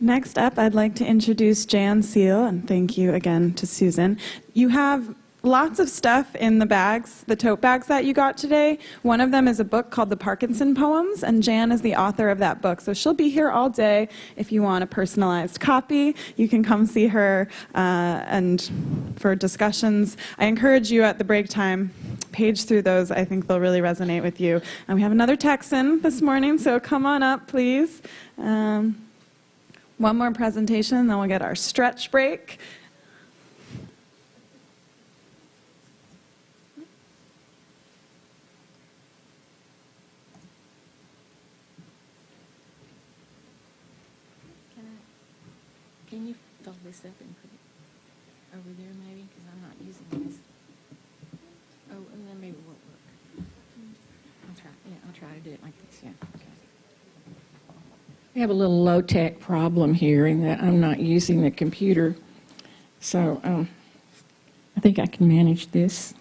Next up, I'd like to introduce Jan Seale, and thank you again to Susan. You have lots of stuff in the bags, the tote bags that you got today. One of them is a book called The Parkinson Poems, and Jan is the author of that book. So she'll be here all day. If you want a personalized copy, you can come see her and for discussions. I encourage you at the break time, page through those. I think they'll really resonate with you. And we have another Texan this morning, so come on up, please. One more presentation, then we'll get our stretch break. Can you fold this up and put it over there maybe? Because I'm not using this. Oh, and then maybe it won't work. I'll try to do it like this, yeah. Okay. We have a little low-tech problem here in that I'm not using the computer. So I think I can manage this.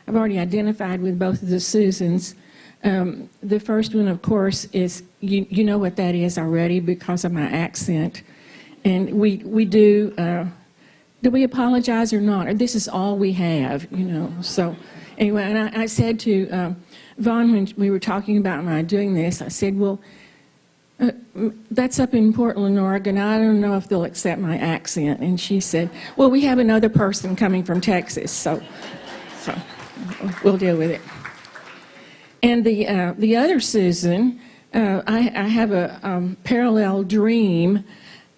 I've already identified with both of the Susans. The first one, of course, is, you know what that is already because of my accent. And we do we apologize or not? Or this is all we have, you know. So anyway, and I said to Vaughn when we were talking about my doing this, I said, well, that's up in Portland, Oregon. I don't know if they'll accept my accent. And she said, well, we have another person coming from Texas, so we'll deal with it. And the other Susan, I have a parallel dream,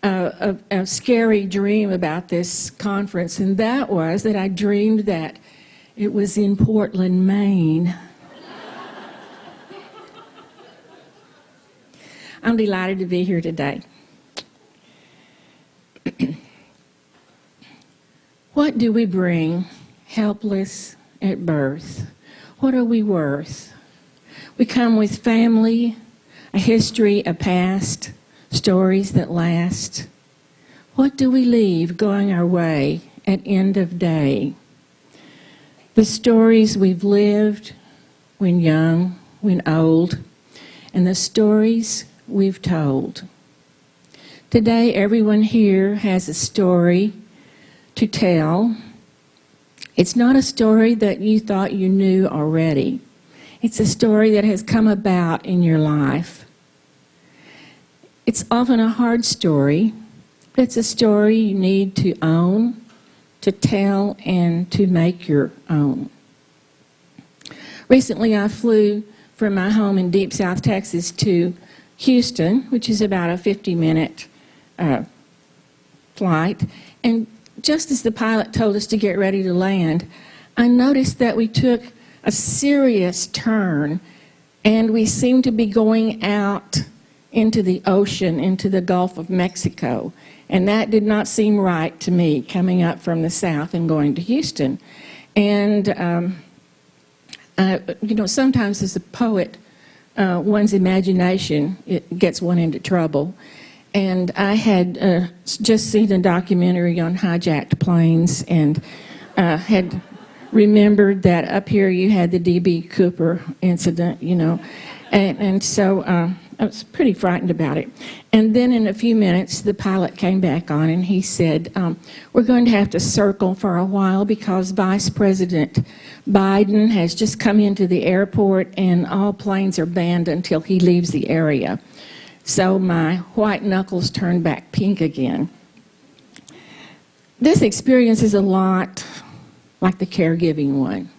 a scary dream about this conference, and that was that I dreamed that it was in Portland, Maine. I'm delighted to be here today. What do we bring helpless at birth? What are we worth? We come with family, a history, a past, stories that last. What do we leave going our way at end of day? The stories we've lived when young, when old, and the stories we've told. Today, everyone here has a story to tell. It's not a story that you thought you knew already. It's a story that has come about in your life. It's often a hard story, but it's a story you need to own, to tell, and to make your own. Recently, I flew from my home in deep South Texas to Houston, which is about a 50-minute flight. And just as the pilot told us to get ready to land, I noticed that we took a serious turn, and we seemed to be going out into the ocean, into the Gulf of Mexico. And that did not seem right to me, coming up from the south and going to Houston. And, you know, sometimes as a poet, one's imagination, it gets one into trouble. And I had just seen a documentary on hijacked planes and had remembered that up here you had the D.B. Cooper incident, you know. And so I was pretty frightened about it. And then in a few minutes, the pilot came back on and he said, we're going to have to circle for a while because Vice President Biden has just come into the airport and all planes are banned until he leaves the area. So my white knuckles turned back pink again. This experience is a lot like the caregiving one.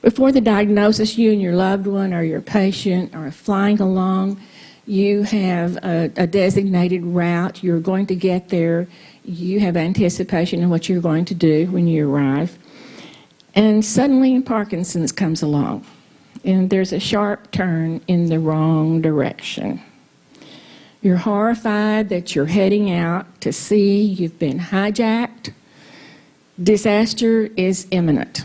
Before the diagnosis, you and your loved one or your patient are flying along. You have a designated route. You're going to get there. You have anticipation of what you're going to do when you arrive. And suddenly Parkinson's comes along, and there's a sharp turn in the wrong direction. You're horrified that you're heading out to sea. You've been hijacked. Disaster is imminent.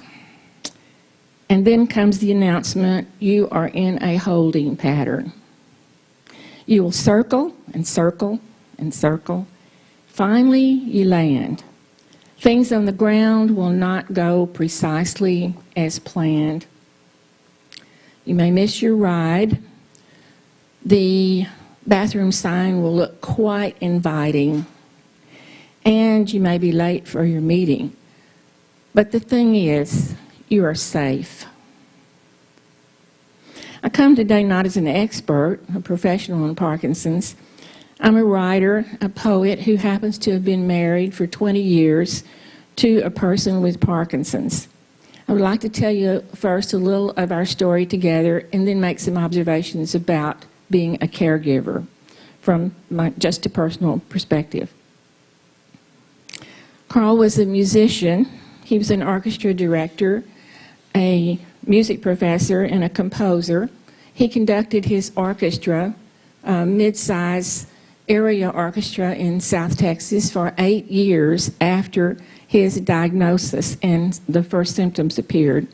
And then comes the announcement, you are in a holding pattern. You will circle and circle and circle. Finally, you land. Things on the ground will not go precisely as planned. You may miss your ride. The bathroom sign will look quite inviting, and you may be late for your meeting. But the thing is, you are safe. I come today not as an expert, a professional in Parkinson's. I'm a writer, a poet who happens to have been married for 20 years to a person with Parkinson's. I would like to tell you first a little of our story together and then make some observations about being a caregiver from just a personal perspective. Carl was a musician. He was an orchestra director, a music professor, and a composer. He conducted his orchestra, mid-size area orchestra in South Texas for 8 years after his diagnosis and the first symptoms appeared.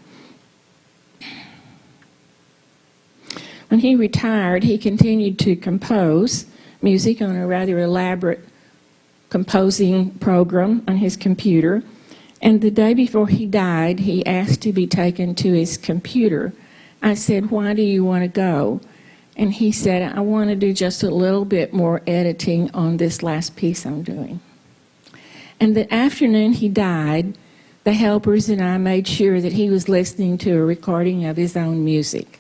When he retired, he continued to compose music on a rather elaborate composing program on his computer. And the day before he died, he asked to be taken to his computer. I said, "Why do you want to go?" And he said, "I want to do just a little bit more editing on this last piece I'm doing." And the afternoon he died, the helpers and I made sure that he was listening to a recording of his own music.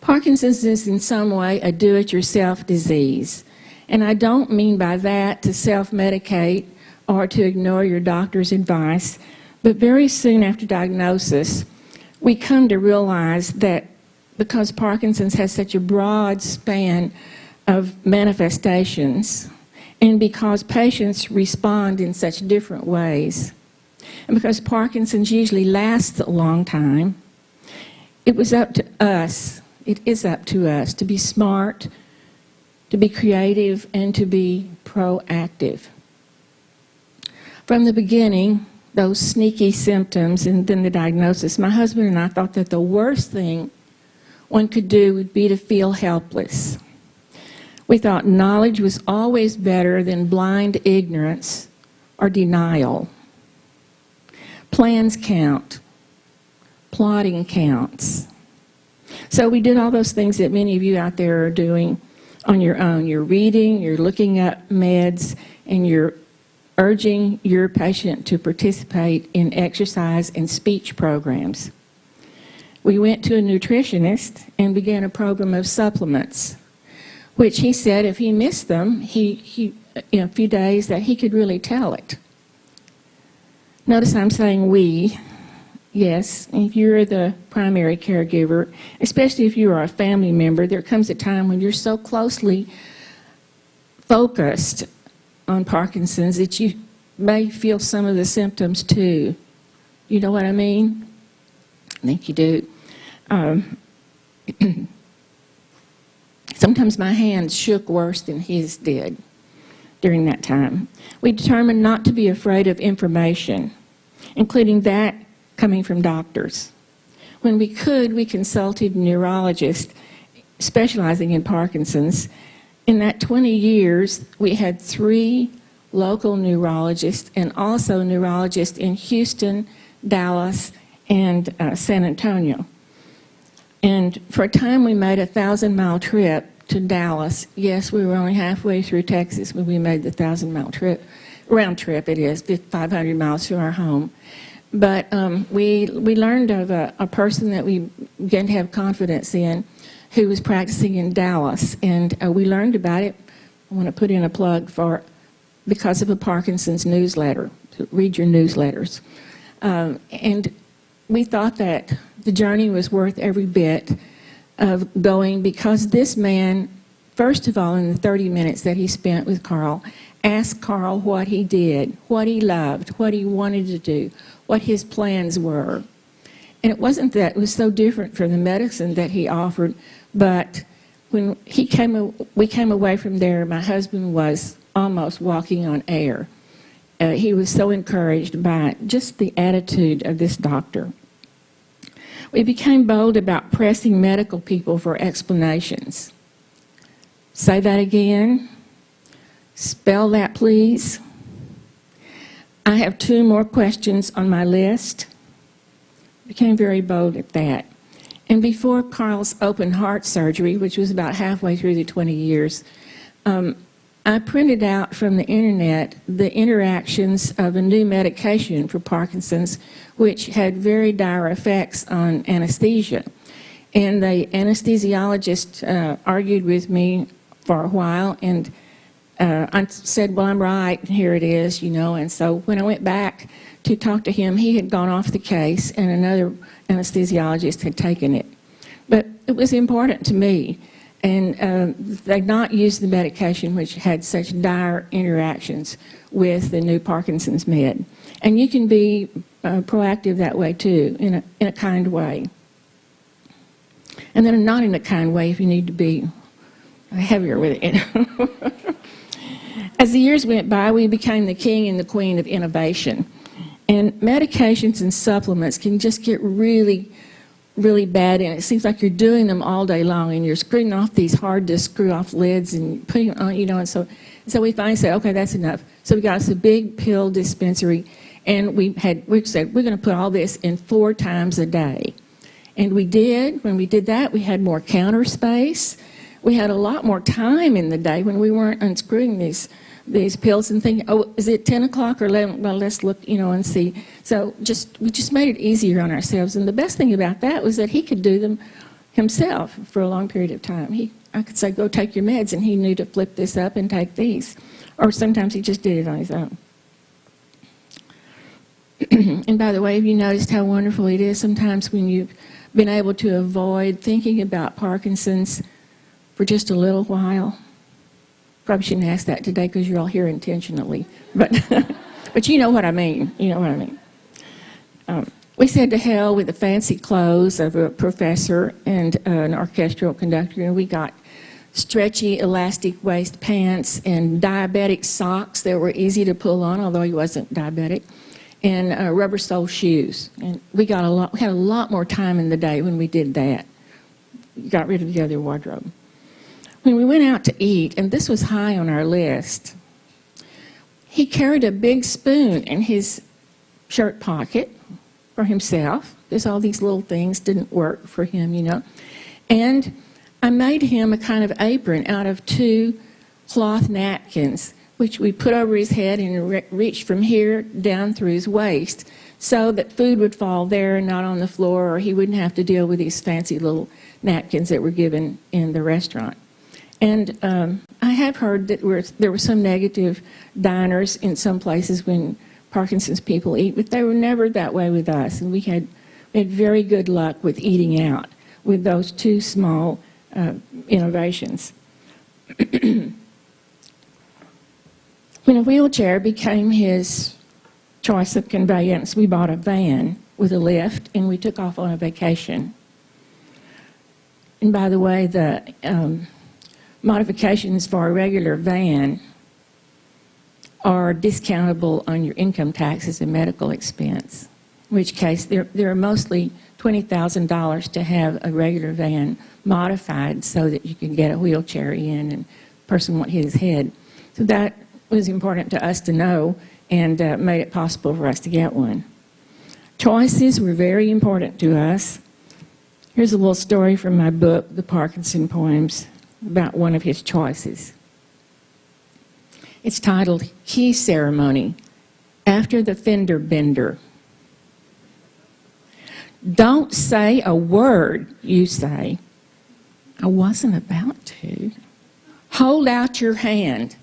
Parkinson's is in some way a do-it-yourself disease. And I don't mean by that to self-medicate or to ignore your doctor's advice, but very soon after diagnosis, we come to realize that because Parkinson's has such a broad span of manifestations, and because patients respond in such different ways, and because Parkinson's usually lasts a long time, it is up to us to be smart, to be creative, and to be proactive. From the beginning, those sneaky symptoms and then the diagnosis, my husband and I thought that the worst thing one could do would be to feel helpless. We thought knowledge was always better than blind ignorance or denial. Plans count. Plotting counts. So we did all those things that many of you out there are doing on your own. You're reading, you're looking up meds, and you're urging your patient to participate in exercise and speech programs. We went to a nutritionist and began a program of supplements, which he said if he missed them, he in a few days, that he could really tell it. Notice I'm saying we. Yes, if you're the primary caregiver, especially if you are a family member, there comes a time when you're so closely focused on Parkinson's that you may feel some of the symptoms too. You know what I mean? I think you do. Sometimes my hands shook worse than his did during that time. We determined not to be afraid of information, including that coming from doctors. When we could, we consulted neurologists specializing in Parkinson's. In that 20 years, we had 3 local neurologists and also neurologists in Houston, Dallas, and San Antonio. And for a time, we made a 1,000-mile trip to Dallas. Yes, we were only halfway through Texas when we made the 1,000-mile trip. Round trip it is, 500 miles to our home. But we learned of a person that we began to have confidence in who was practicing in Dallas. And we learned about it. I want to put in a plug because of a Parkinson's newsletter. To read your newsletters. And we thought that the journey was worth every bit of going because this man, first of all, in the 30 minutes that he spent with Carl, asked Carl what he did, what he loved, what he wanted to do, what his plans were. And it wasn't that it was so different from the medicine that he offered, but when we came away from there, my husband was almost walking on air. He was so encouraged by just the attitude of this doctor. We became bold about pressing medical people for explanations. Say that again. Spell that, please. I have 2 more questions on my list. Became very bold at that. And before Carl's open heart surgery, which was about halfway through the 20 years, I printed out from the internet the interactions of a new medication for Parkinson's, which had very dire effects on anesthesia. And the anesthesiologist argued with me for a while, and I said, well, I'm right, and here it is, you know. And so when I went back to talk to him, he had gone off the case, and another anesthesiologist had taken it. But it was important to me. And they'd not used the medication which had such dire interactions with the new Parkinson's med. And you can be proactive that way too, in a kind way. And then not in a kind way if you need to be heavier with it. As the years went by, we became the king and the queen of innovation. And medications and supplements can just get really bad, and it seems like you're doing them all day long, and you're screwing off these hard-to-screw-off lids and putting it on, you know, and so we finally said, okay, that's enough. So we got us a big pill dispensary, and we said, we're going to put all this in 4 times a day. And we did. When we did that, we had more counter space. We had a lot more time in the day when we weren't unscrewing these pills and thinking, oh, is it 10 o'clock or 11? Well, let's look, you know, and see. So we just made it easier on ourselves. And the best thing about that was that he could do them himself for a long period of time. I could say, go take your meds, and he knew to flip this up and take these. Or sometimes he just did it on his own. And by the way, have you noticed how wonderful it is sometimes when you've been able to avoid thinking about Parkinson's for just a little while? Probably shouldn't ask that today because you're all here intentionally. But but you know what I mean. You know what I mean. We said to hell with the fancy clothes of a professor and an orchestral conductor, and we got stretchy elastic waist pants and diabetic socks that were easy to pull on, although he wasn't diabetic, and rubber sole shoes. And we had a lot more time in the day when we did that. Got rid of the other wardrobe. When we went out to eat, and this was high on our list, he carried a big spoon in his shirt pocket for himself, because all these little things didn't work for him, you know. And I made him a kind of apron out of 2 cloth napkins, which we put over his head and reached from here down through his waist, so that food would fall there and not on the floor, or he wouldn't have to deal with these fancy little napkins that were given in the restaurant. And I have heard that there were some negative diners in some places when Parkinson's people eat, but they were never that way with us. And we had very good luck with eating out with those 2 small innovations. When a wheelchair became his choice of conveyance, we bought a van with a lift, and we took off on a vacation. And by the way, the modifications for a regular van are discountable on your income taxes and medical expense, in which case they're mostly $20,000 to have a regular van modified so that you can get a wheelchair in and the person won't hit his head. So that was important to us to know, and made it possible for us to get one. Choices were very important to us. Here's a little story from my book, The Parkinson Poems, about one of his choices. It's titled Key Ceremony, After the Fender Bender. Don't say a word, you say. I wasn't about to. Hold out your hand.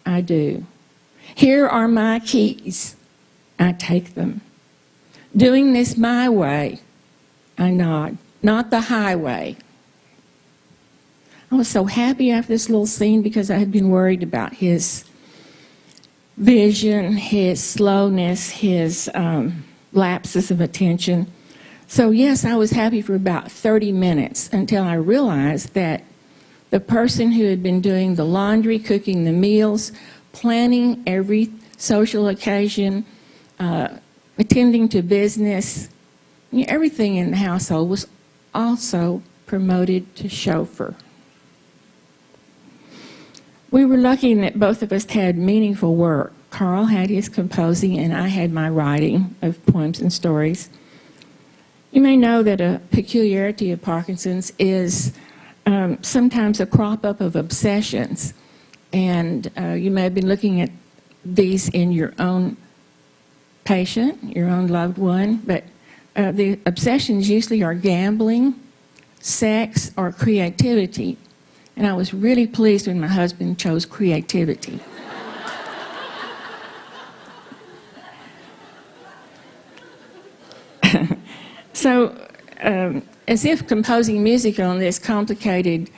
I do. Here are my keys. I take them. Doing this my way. I nod. Not the highway. I was so happy after this little scene because I had been worried about his vision, his slowness, his lapses of attention. So yes, I was happy for about 30 minutes until I realized that the person who had been doing the laundry, cooking the meals, planning every social occasion, attending to business, everything in the household was also promoted to chauffeur. We were lucky that both of us had meaningful work. Carl had his composing and I had my writing of poems and stories. You may know that a peculiarity of Parkinson's is sometimes a crop-up of obsessions. And you may have been looking at these in your own patient, your own loved one, but the obsessions usually are gambling, sex, or creativity. And I was really pleased when my husband chose creativity. So, as if composing music on this complicated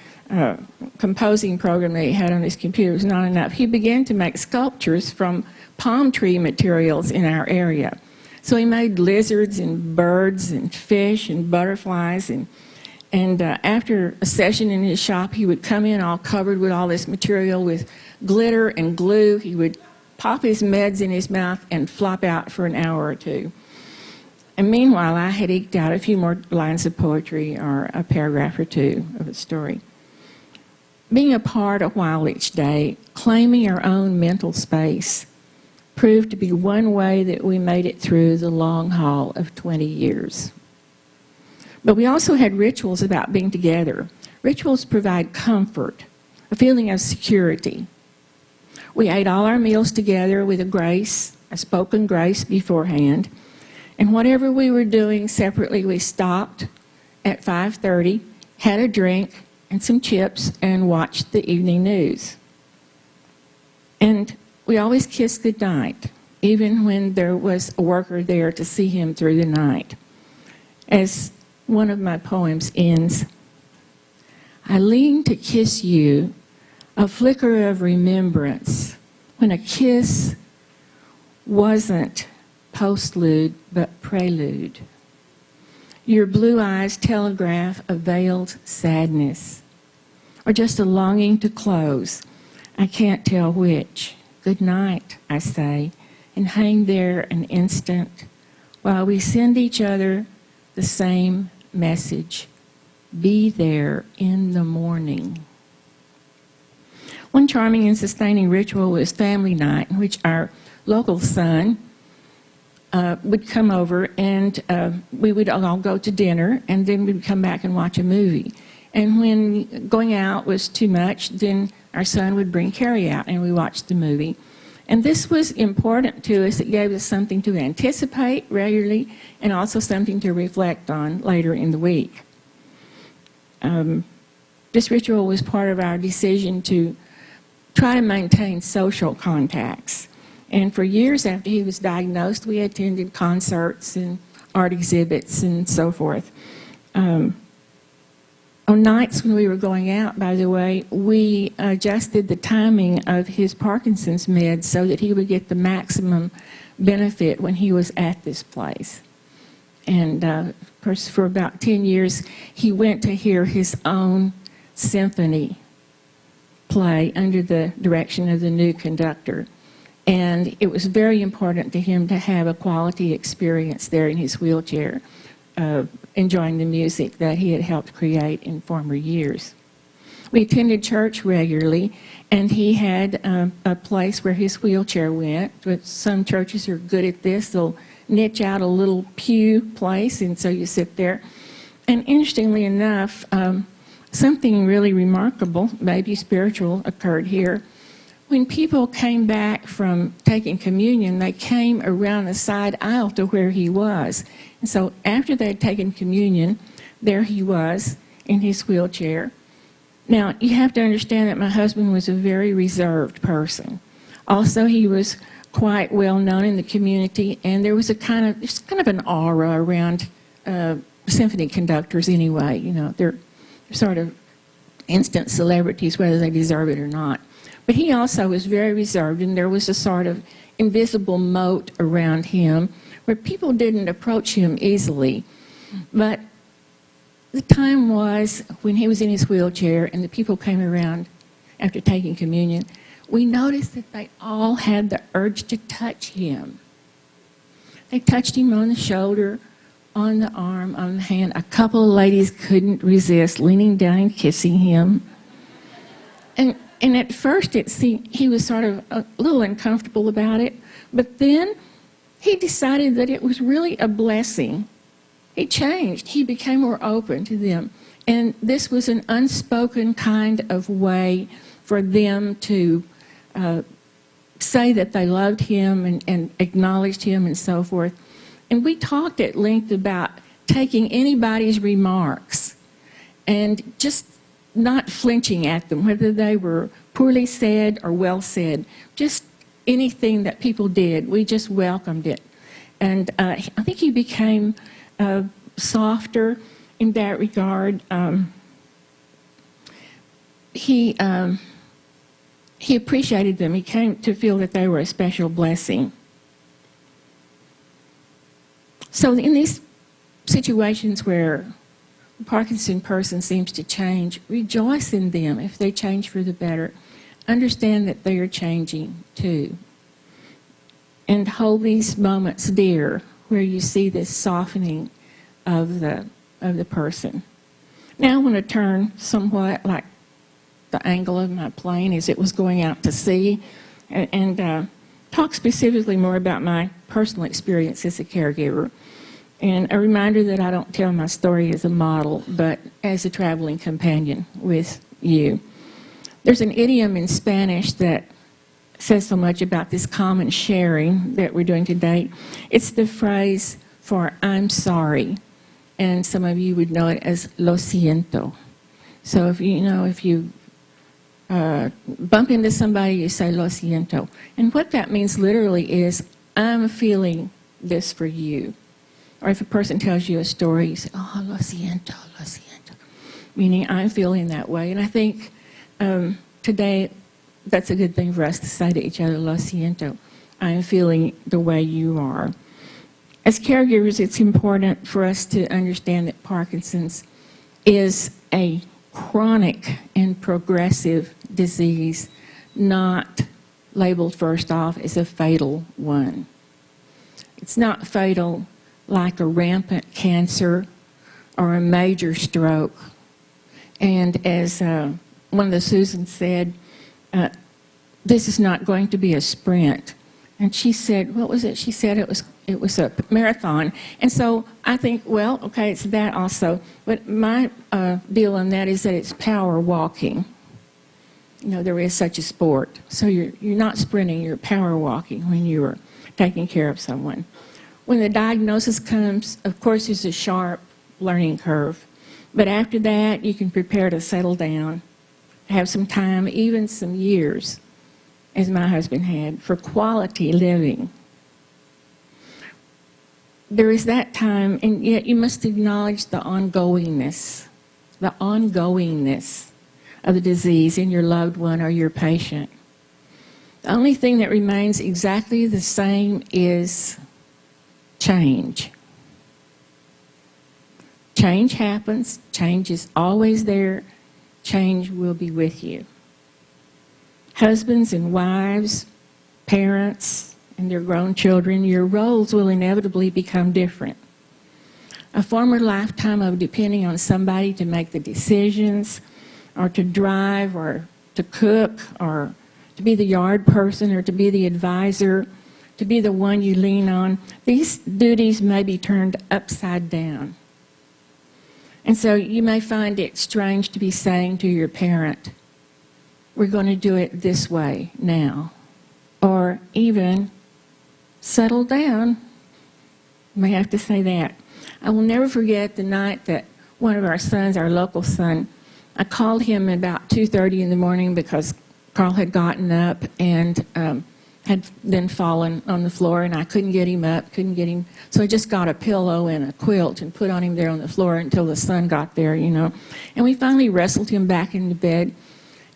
composing program that he had on his computer was not enough, he began to make sculptures from palm tree materials in our area. So he made lizards and birds and fish and butterflies, and after a session in his shop, he would come in all covered with all this material with glitter and glue. He would pop his meds in his mouth and flop out for an hour or two. And meanwhile, I had eked out a few more lines of poetry or a paragraph or two of a story. Being apart a while each day, claiming our own mental space, proved to be one way that we made it through the long haul of 20 years. But we also had rituals about being together. Rituals provide comfort, a feeling of security. We ate all our meals together with a spoken grace beforehand. And whatever we were doing separately, we stopped at 5:30, had a drink and some chips, and watched the evening news. And we always kissed goodnight, even when there was a worker there to see him through the night. As one of my poems ends, I lean to kiss you, a flicker of remembrance, when a kiss wasn't postlude, but prelude. Your blue eyes telegraph a veiled sadness, or just a longing to close. I can't tell which. Good night, I say, and hang there an instant while we send each other the same message. Be there in the morning. One charming and sustaining ritual was family night, in which our local son would come over, and we would all go to dinner, and then we'd come back and watch a movie. And when going out was too much, then our son would bring carry out, and we watched the movie. And this was important to us. It gave us something to anticipate regularly, and also something to reflect on later in the week. This ritual was part of our decision to try to maintain social contacts. And for years after he was diagnosed, we attended concerts and art exhibits and so forth. On nights when we were going out, by the way, we adjusted the timing of his Parkinson's meds so that he would get the maximum benefit when he was at this place. And, of course, for about 10 years, he went to hear his own symphony play under the direction of the new conductor. And it was very important to him to have a quality experience there in his wheelchair, enjoying the music that he had helped create in former years. We attended church regularly, and he had a place where his wheelchair went. Some churches are good at this. They'll niche out a little pew place, and so you sit there. And interestingly enough, something really remarkable, maybe spiritual, occurred here. When people came back from taking communion, they came around the side aisle to where he was. And so after they had taken communion, there he was in his wheelchair. Now, you have to understand that my husband was a very reserved person. Also, he was quite well known in the community, and there was there's kind of an aura around symphony conductors anyway. You know, they're sort of instant celebrities, whether they deserve it or not. But he also was very reserved, and there was a sort of invisible moat around him where people didn't approach him easily. But the time was when he was in his wheelchair and the people came around after taking communion, we noticed that they all had the urge to touch him. They touched him on the shoulder, on the arm, on the hand. A couple of ladies couldn't resist leaning down and kissing him. And at first it seemed he was sort of a little uncomfortable about it, but then he decided that it was really a blessing he changed. He became more open to them. And this was an unspoken kind of way for them to say that they loved him and acknowledged him and so forth. And we talked at length about taking anybody's remarks and just not flinching at them, whether they were poorly said or well said. Just anything that people did, we just welcomed it. And I think he became softer in that regard. He appreciated them. He came to feel that they were a special blessing. So in these situations where a Parkinson person seems to change, rejoice in them if they change for the better. Understand that they are changing too. And hold these moments dear where you see this softening of the person. Now I want to turn somewhat like the angle of my plane as it was going out to sea and talk specifically more about my personal experience as a caregiver. And a reminder that I don't tell my story as a model, but as a traveling companion with you. There's an idiom in Spanish that says so much about this common sharing that we're doing today. It's the phrase for I'm sorry. And some of you would know it as lo siento. So if you bump into somebody, you say lo siento. And what that means literally is I'm feeling this for you. Or if a person tells you a story, you say, oh, lo siento, meaning I'm feeling that way. And I think today that's a good thing for us to say to each other, lo siento, I'm feeling the way you are. As caregivers, it's important for us to understand that Parkinson's is a chronic and progressive disease, not labeled first off as a fatal one. It's not fatal like a rampant cancer or a major stroke. And as one of the Susans said, this is not going to be a sprint. And she said, what was it? She said it was a marathon. And so I think, well, okay, it's that also. But my deal on that is that it's power walking. You know, there is such a sport. So you're not sprinting, you're power walking when you are taking care of someone. When the diagnosis comes, of course, there's a sharp learning curve. But after that, you can prepare to settle down, have some time, even some years, as my husband had, for quality living. There is that time, and yet you must acknowledge the ongoingness of the disease in your loved one or your patient. The only thing that remains exactly the same is change. Change happens. Change is always there. Change will be with you. Husbands and wives, parents, and their grown children, your roles will inevitably become different. A former lifetime of depending on somebody to make the decisions, or to drive, or to cook, or to be the yard person, or to be the advisor, to be the one you lean on, these duties may be turned upside down. And so you may find it strange to be saying to your parent, we're going to do it this way now. Or even, settle down. You may have to say that. I will never forget the night that one of our sons, our local son, I called him about 2:30 in the morning because Carl had gotten up and had then fallen on the floor, and I couldn't get him up, So I just got a pillow and a quilt and put on him there on the floor until the sun got there, you know. And we finally wrestled him back into bed.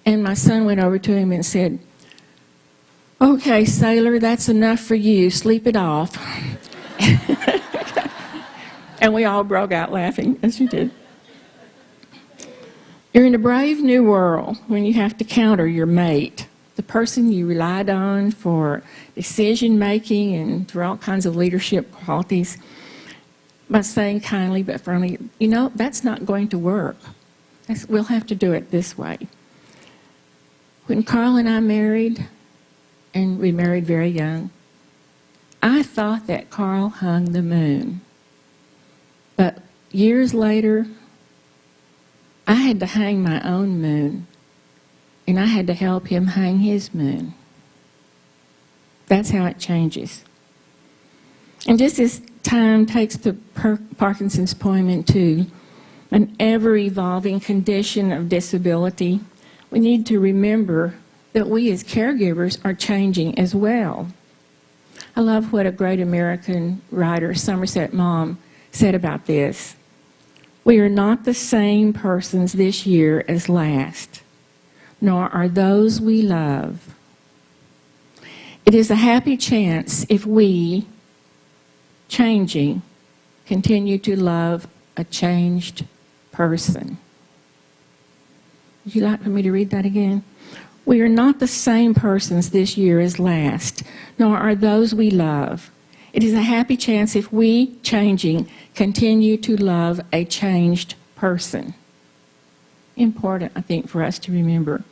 And my son went over to him and said, okay, sailor, that's enough for you. Sleep it off. And we all broke out laughing, as you did. You're in a brave new world when you have to counter your mate, the person you relied on for decision-making and for all kinds of leadership qualities, by saying kindly but firmly, you know, that's not going to work. We'll have to do it this way. When Carl and I married, and we married very young, I thought that Carl hung the moon. But years later, I had to hang my own moon, and I had to help him hang his moon. That's how it changes. And just as time takes the Parkinson's poem into an ever-evolving condition of disability, we need to remember that we as caregivers are changing as well. I love what a great American writer, Somerset Maugham, said about this. We are not the same persons this year as last, nor are those we love. It is a happy chance if we, changing, continue to love a changed person. Would you like for me to read that again? We are not the same persons this year as last, nor are those we love. It is a happy chance if we, changing, continue to love a changed person. Important, I think, for us to remember.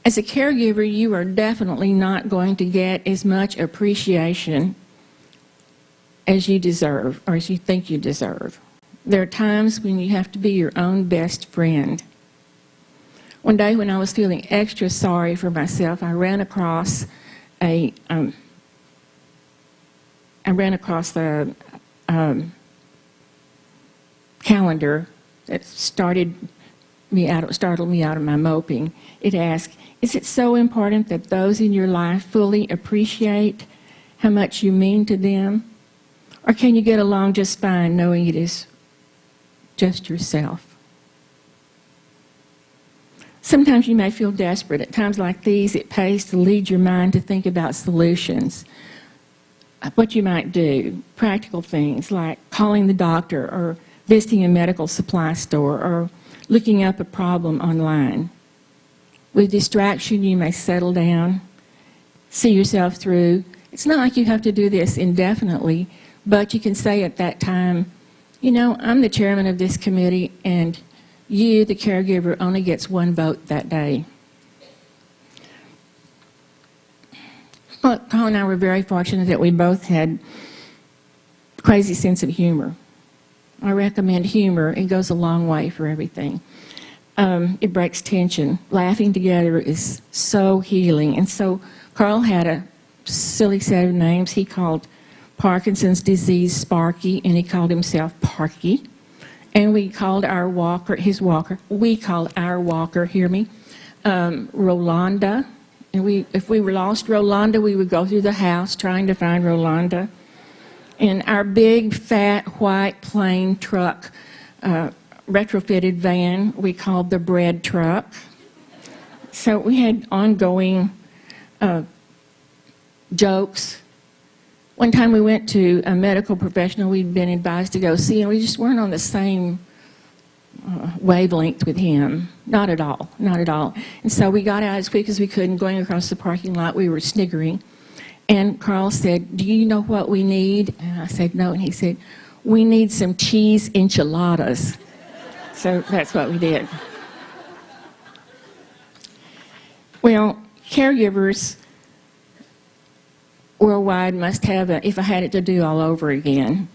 As a caregiver, you are definitely not going to get as much appreciation as you deserve, or as you think you deserve. There are times when you have to be your own best friend. One day when I was feeling extra sorry for myself, I ran across the calendar that startled me out of my moping. It asked, is it so important that those in your life fully appreciate how much you mean to them? Or can you get along just fine knowing it is just yourself? Sometimes you may feel desperate. At times like these, it pays to lead your mind to think about solutions. What you might do, practical things like calling the doctor or visiting a medical supply store or looking up a problem online. With distraction, you may settle down, see yourself through. It's not like you have to do this indefinitely, but you can say at that time, you know, I'm the chairman of this committee, and you, the caregiver, only gets one vote that day. Well, Carl and I were very fortunate that we both had a crazy sense of humor. I recommend humor. It goes a long way for everything. It breaks tension. Laughing together is so healing. And so Carl had a silly set of names. He called Parkinson's disease Sparky, and he called himself Parky. And we called our walker, hear me, Rolanda. And if we were lost Rolanda, we would go through the house trying to find Rolanda. And our big, fat, white, plain truck, retrofitted van, we called the bread truck. So we had ongoing jokes. One time we went to a medical professional we'd been advised to go see, and we just weren't on the same wavelength with him. Not at all, not at all. And so we got out as quick as we could, and going across the parking lot, we were sniggering. And Carl said, do you know what we need? And I said, no. And he said, we need some cheese enchiladas. So that's what we did. Well, caregivers worldwide must have a, if I had it to do all over again,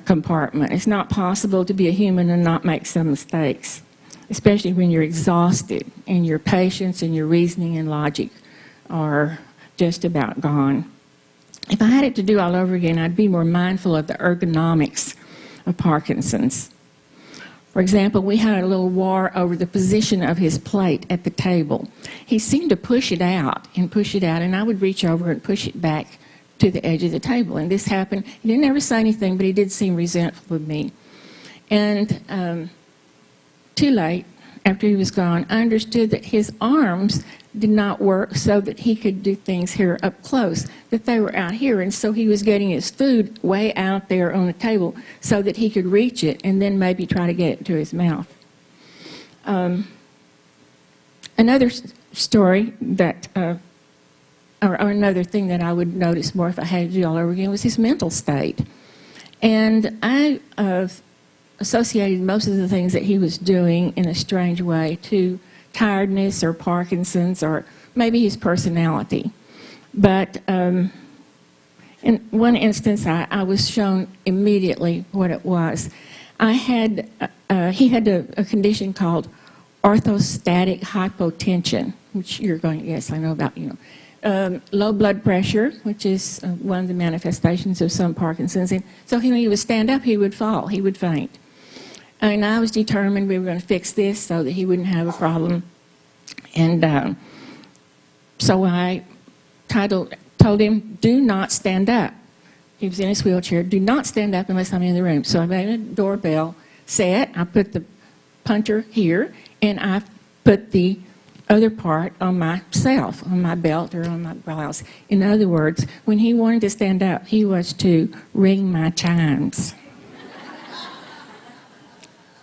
compartment. It's not possible to be a human and not make some mistakes, especially when you're exhausted and your patience and your reasoning and logic are just about gone. If I had it to do all over again, I'd be more mindful of the ergonomics of Parkinson's. For example, we had a little war over the position of his plate at the table. He seemed to push it out, and I would reach over and push it back to the edge of the table. And this happened. He didn't ever say anything, but he did seem resentful of me. And too late, after he was gone, I understood that his arms did not work so that he could do things here up close, that they were out here. And so he was getting his food way out there on the table so that he could reach it and then maybe try to get it to his mouth. Another story that, or another thing that I would notice more if I had to do all over again was his mental state. And I associated most of the things that he was doing in a strange way to tiredness or Parkinson's or maybe his personality. But in In one instance, I was shown immediately what it was. He had a condition called orthostatic hypotension, which you're going, yes, I know about, low blood pressure, which is one of the manifestations of some Parkinson's. And so when he would stand up, he would fall, he would faint. And I was determined we were going to fix this so that he wouldn't have a problem. And so I told him, do not stand up. He was in his wheelchair. Do not stand up unless I'm in the room. So I made a doorbell set. I put the puncher here, and I put the other part on myself, on my belt or on my blouse. In other words, when he wanted to stand up, he was to ring my chimes.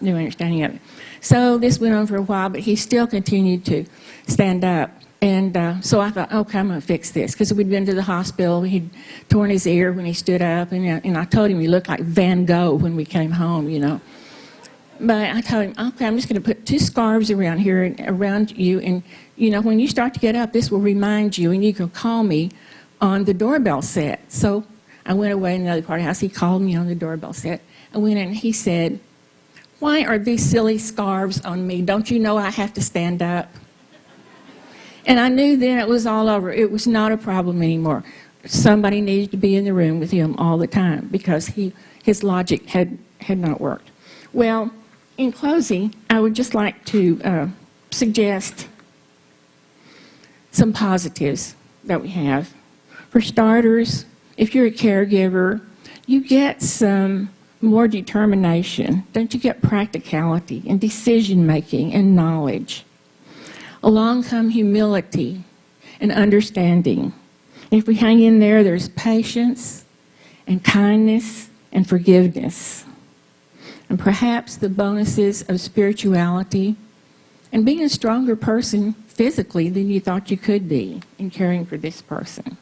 No understanding of it. So this went on for a while, but he still continued to stand up. And so I thought, okay, I'm going to fix this. Because we'd been to the hospital. He'd torn his ear when he stood up. And I told him he looked like Van Gogh when we came home, But I told him, okay, I'm just going to put 2 scarves around here and around you. And, when you start to get up, this will remind you. And you can call me on the doorbell set. So I went away in another part of the house. He called me on the doorbell set. I went in and he said, why are these silly scarves on me? Don't you know I have to stand up? And I knew then it was all over. It was not a problem anymore. Somebody needed to be in the room with him all the time because his logic had not worked. Well, in closing, I would just like to suggest some positives that we have. For starters, if you're a caregiver, you get some more determination. Don't you get practicality and decision-making and knowledge? Along come humility and understanding. If we hang in there, there's patience and kindness and forgiveness. And perhaps the bonuses of spirituality and being a stronger person physically than you thought you could be in caring for this person.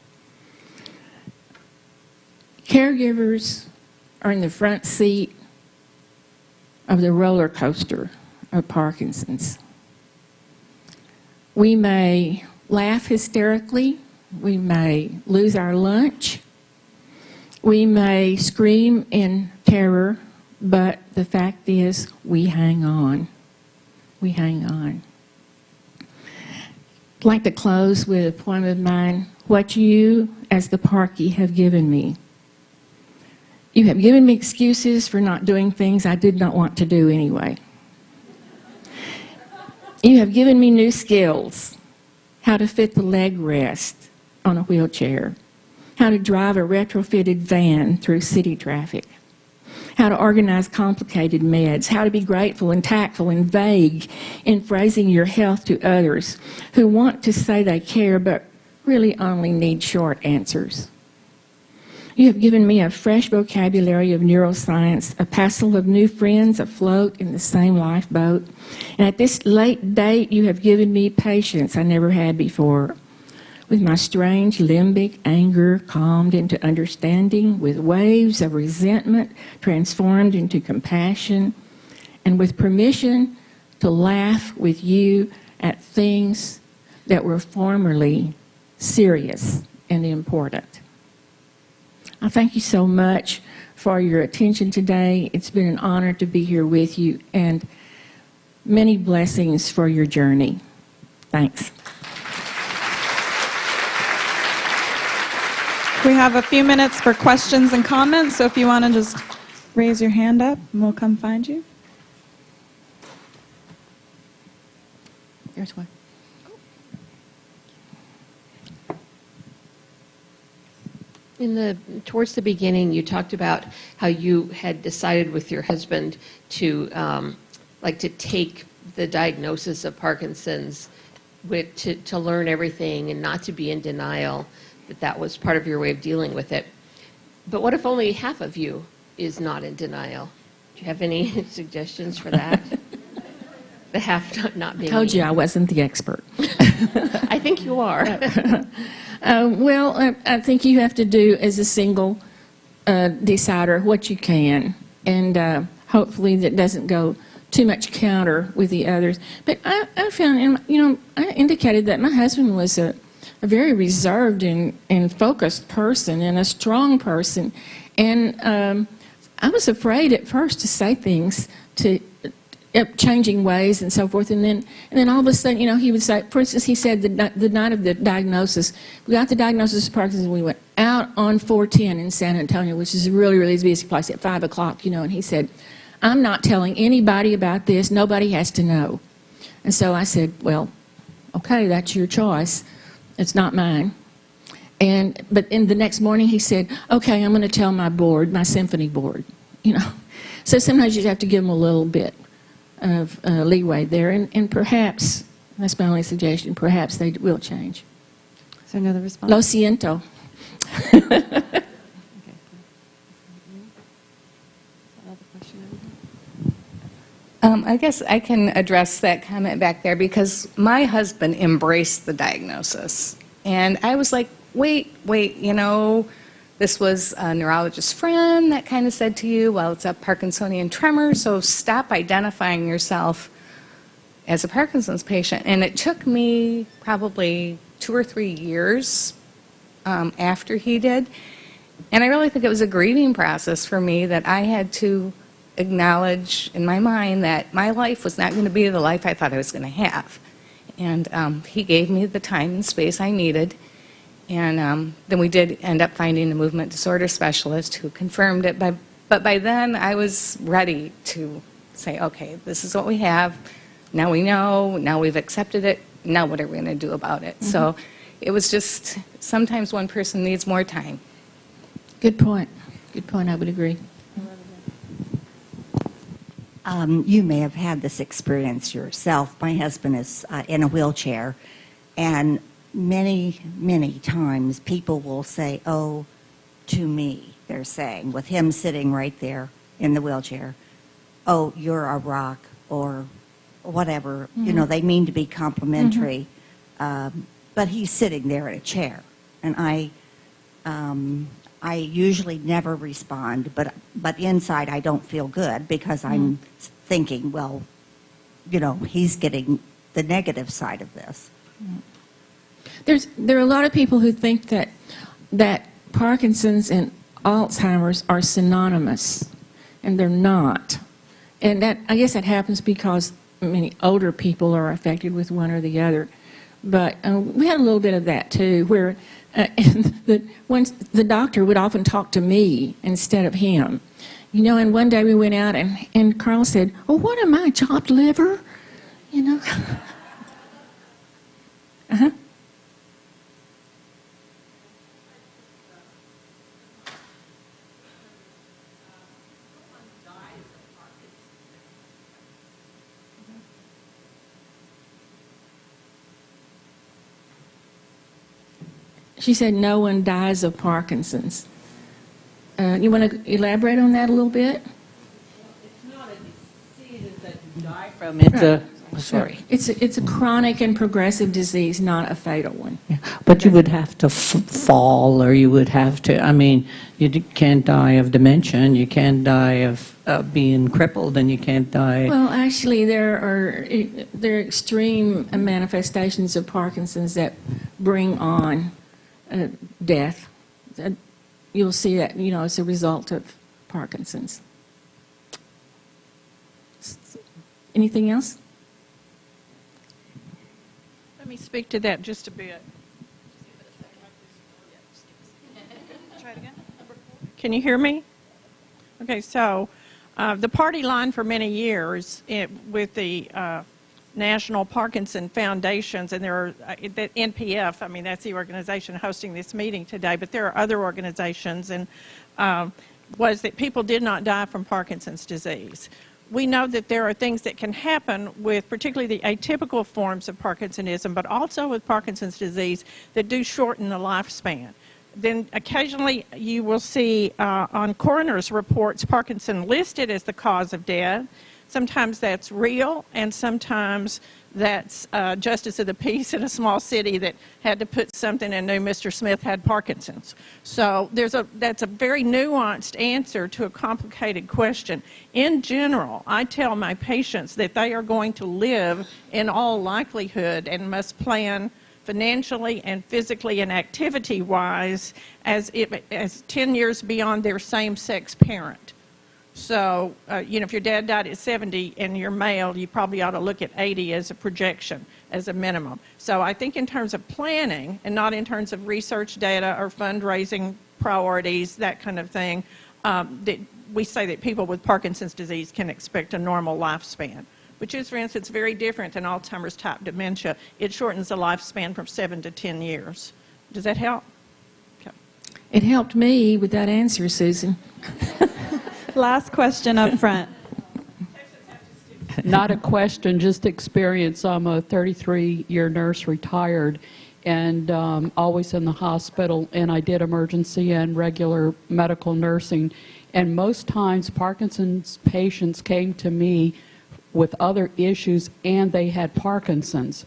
Caregivers are in the front seat of the roller coaster of Parkinson's. We may laugh hysterically. We may lose our lunch. We may scream in terror, but the fact is we hang on. We hang on. I'd like to close with a poem of mine, What You, as the Parkie, Have Given Me. You have given me excuses for not doing things I did not want to do anyway. You have given me new skills, how to fit the leg rest on a wheelchair, how to drive a retrofitted van through city traffic, how to organize complicated meds, how to be grateful and tactful and vague in phrasing your health to others who want to say they care but really only need short answers. You have given me a fresh vocabulary of neuroscience, a passel of new friends afloat in the same lifeboat. And at this late date, you have given me patience I never had before. With my strange limbic anger calmed into understanding, with waves of resentment transformed into compassion, and with permission to laugh with you at things that were formerly serious and important. I thank you so much for your attention today. It's been an honor to be here with you, and many blessings for your journey. Thanks. We have a few minutes for questions and comments, so if you want to just raise your hand up, and we'll come find you. There's one. Towards the beginning, you talked about how you had decided with your husband to take the diagnosis of Parkinson's, to learn everything and not to be in denial, that was part of your way of dealing with it. But what if only half of you is not in denial? Do you have any suggestions for that? The half not being. I told you I wasn't the expert. I think you are. Well, I think you have to do as a single decider what you can, and hopefully that doesn't go too much counter with the others. But I found, I indicated that my husband was a very reserved and focused person and a strong person. And I was afraid at first to say things, to changing ways and so forth. And then all of a sudden, he would say, for instance, he said the night of the diagnosis, we got the diagnosis of Parkinson's, we went out on 410 in San Antonio, which is a really, really busy place, at 5 o'clock, and he said, I'm not telling anybody about this. Nobody has to know. And so I said, well, okay, that's your choice. It's not mine. But in the next morning he said, okay, I'm going to tell my board, my symphony board, So sometimes you have to give them a little bit of leeway there. And perhaps, that's my only suggestion, perhaps they will change. Is there another response? Lo siento. I guess I can address that comment back there because my husband embraced the diagnosis. And I was like, wait, this was a neurologist friend that kind of said to you, well, it's a Parkinsonian tremor, so stop identifying yourself as a Parkinson's patient. And it took me probably 2 or 3 years after he did. And I really think it was a grieving process for me that I had to acknowledge in my mind that my life was not going to be the life I thought I was going to have. And he gave me the time and space I needed. And then we did end up finding a movement disorder specialist who confirmed it. But by then, I was ready to say, okay, this is what we have. Now we know. Now we've accepted it. Now what are we going to do about it? Mm-hmm. So it was just, sometimes one person needs more time. Good point. Good point. I would agree. You may have had this experience yourself. My husband is in a wheelchair, and many, many times people will say, oh, to me, they're saying, with him sitting right there in the wheelchair, oh, you're a rock, or whatever. Mm-hmm. They mean to be complimentary, but he's sitting there in a chair. And I usually never respond, but inside I don't feel good because I'm thinking, well, he's getting the negative side of this. There are a lot of people who think that Parkinson's and Alzheimer's are synonymous, and they're not. And I guess that happens because many older people are affected with one or the other. But we had a little bit of that too, where the doctor would often talk to me instead of him. And one day we went out and Carl said, oh, what am I, chopped liver? Uh-huh. She said no one dies of Parkinson's. You want to elaborate on that a little bit? It's not a disease that you die from. It's It's a chronic and progressive disease, not a fatal one. Yeah. But you would have to fall, or you would have to, you can't die of dementia, and you can't die of being crippled, and you can't die. Well, actually, there are extreme manifestations of Parkinson's that bring on death. You'll see that, as a result of Parkinson's. Anything else? Let me speak to that just a bit. Try it again. Can you hear me? Okay, so the party line for many years with the National Parkinson Foundations, and there are the NPF, that's the organization hosting this meeting today, but there are other organizations, and was that people did not die from Parkinson's disease. We know that there are things that can happen with particularly the atypical forms of Parkinsonism, but also with Parkinson's disease that do shorten the lifespan. Then occasionally you will see on coroner's reports Parkinson listed as the cause of death. Sometimes that's real, and sometimes that's justice of the peace in a small city that had to put something and knew Mr. Smith had Parkinson's. So that's a very nuanced answer to a complicated question. In general, I tell my patients that they are going to live in all likelihood and must plan financially and physically and activity-wise as 10 years beyond their same-sex parent. So, if your dad died at 70 and you're male, you probably ought to look at 80 as a projection, as a minimum. So I think in terms of planning and not in terms of research data or fundraising priorities, that kind of thing, that we say that people with Parkinson's disease can expect a normal lifespan, which is, for instance, very different than Alzheimer's type dementia. It shortens the lifespan from 7 to 10 years. Does that help? Okay. It helped me with that answer, Susan. Last question up front. Not a question, just experience. I'm a 33-year nurse, retired, and always in the hospital, and I did emergency and regular medical nursing. And most times Parkinson's patients came to me with other issues and they had Parkinson's.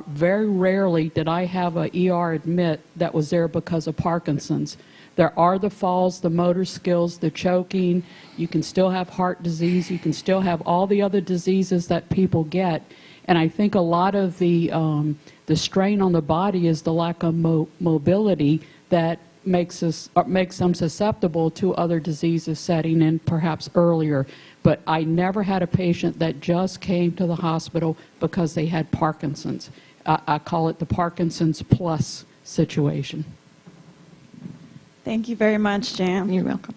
Very rarely did I have a ER admit that was there because of Parkinson's. There are the falls, the motor skills, the choking. You can still have heart disease. You can still have all the other diseases that people get. And I think a lot of the strain on the body is the lack of mobility that makes them susceptible to other diseases setting in perhaps earlier. But I never had a patient that just came to the hospital because they had Parkinson's. I call it the Parkinson's plus situation. Thank you very much, Jan. You're welcome.